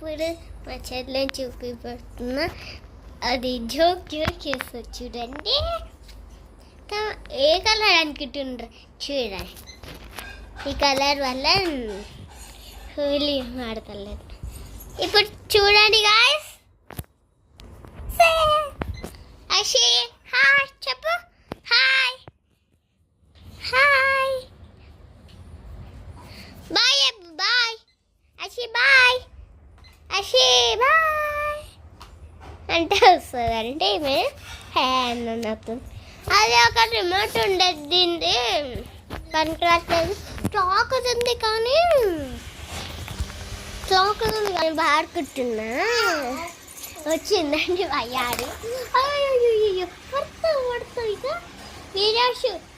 ఇప్పుడు మా చెల్లిని చూపిస్తున్నా. అది జోక్ చేస్తుంది చూడండి. ఏ కలర్ అనుకుంటుండ్రు చూడండి. ఈ కలర్ వల్ల హోలీ ఆడతలేదు. ఇప్పుడు చూడండి గాయస్. అషి హాయ్ చెప్పు. Hi hi bye bye Ashi bye Ashi bye అంటే వస్తుంది. అంటే మేము హ్యాండ్ అన్నప్పుడు అది ఒక రిమోట్ ఉండేది. దీన్ని పనికిరాట్లేదు. స్టాక్ ఉంది కానీ బాడుకుంటున్నా. వచ్చిందండి అయ్యాడు. అయ్యో పడతావు ఇక వీడియో షూట్